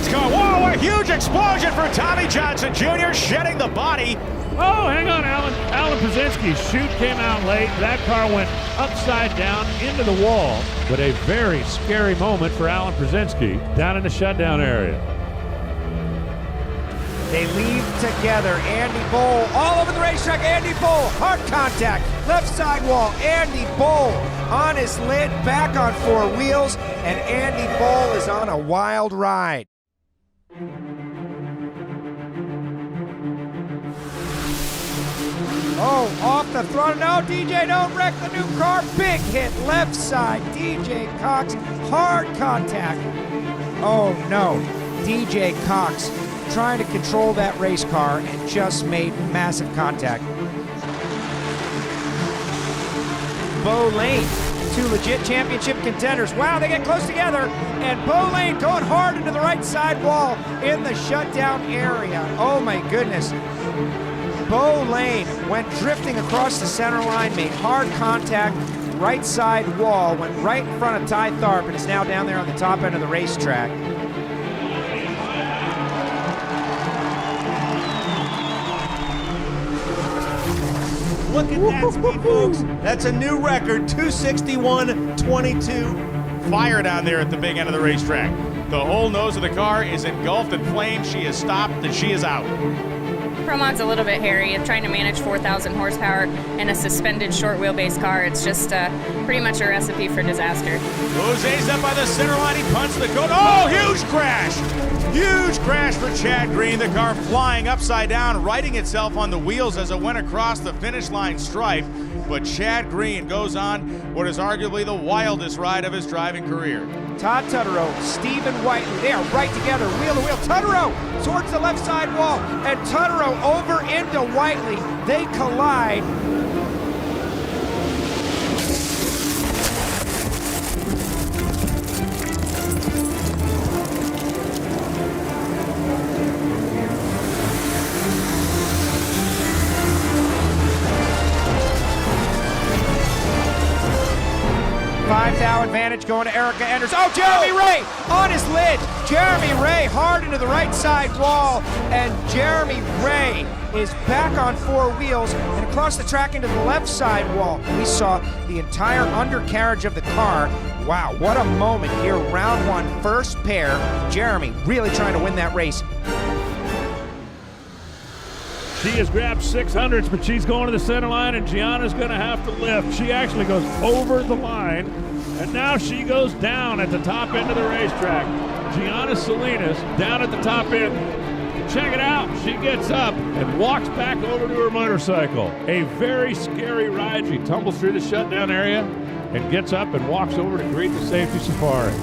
Cox car. Whoa, a huge explosion for Tommy Johnson Jr. shedding the body. Oh, hang on, Alan. Alan Prusinski's chute came out late. That car went upside down into the wall. But a very scary moment for Alan Prusinski down in the shutdown area. They leave together. Andy Bowl all over the racetrack. Andy Bowl, hard contact, left side wall. Andy Bowl on his lid, back on four wheels, and Andy Bowl is on a wild ride. Oh, off the throttle. No, DJ, don't wreck the new car. Big hit, left side. DJ Cox, hard contact. Oh, no. DJ Cox trying to control that race car and just made massive contact. Bo Lane, two legit championship contenders. Wow, they get close together, and Bo Lane going hard into the right side wall in the shutdown area. Oh my goodness. Bo Lane went drifting across the center line, made hard contact, right side wall, went right in front of Ty Tharp, and is now down there on the top end of the racetrack. Look at that speed, folks. That's a new record, 261.22. Fire down there at the big end of the racetrack. The whole nose of the car is engulfed in flames. She is stopped and she is out. Pro Mod's a little bit hairy. Trying to manage 4,000 horsepower in a suspended short wheelbase car, it's just pretty much a recipe for disaster. Jose's up by the center line. He punched the cone. Oh, huge crash! Huge crash for Chad Green. The car flying upside down, righting itself on the wheels as it went across the finish line stripe. But Chad Green goes on what is arguably the wildest ride of his driving career. Todd Tutterow, Stephen Whiteley, they are right together, wheel to wheel. Tutterow towards the left side wall, and Tutterow over into Whiteley. They collide. Five-thou advantage going to Erica Enders. Oh, Jeremy Ray on his lid. Jeremy Ray hard into the right side wall, and Jeremy Ray is back on four wheels and across the track into the left side wall. We saw the entire undercarriage of the car. Wow, what a moment here. Round one, first pair. Jeremy really trying to win that race. She has grabbed 600s, but she's going to the center line, and Gianna's going to have to lift. She actually goes over the line, and now she goes down at the top end of the racetrack. Gianna Salinas down at the top end. Check it out. She gets up and walks back over to her motorcycle. A very scary ride. She tumbles through the shutdown area and gets up and walks over to greet the safety safari.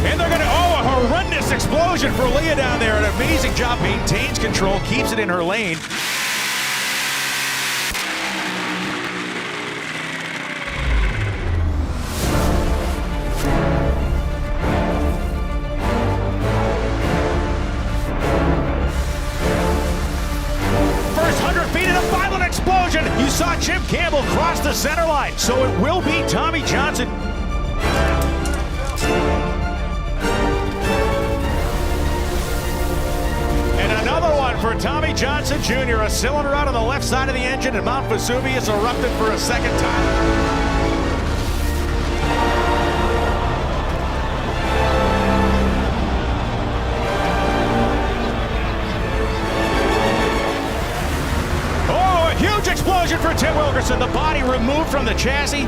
And they're going to, a horrendous explosion for Leah down there. An amazing job, maintains control, keeps it in her lane. First 100 feet and a violent explosion. You saw Jim Campbell cross the center line. So it will be Tommy Johnson. Another one for Tommy Johnson Jr. A cylinder out on the left side of the engine, and Mount Vesuvius erupted for a second time. Oh, a huge explosion for Tim Wilkerson. The body removed from the chassis.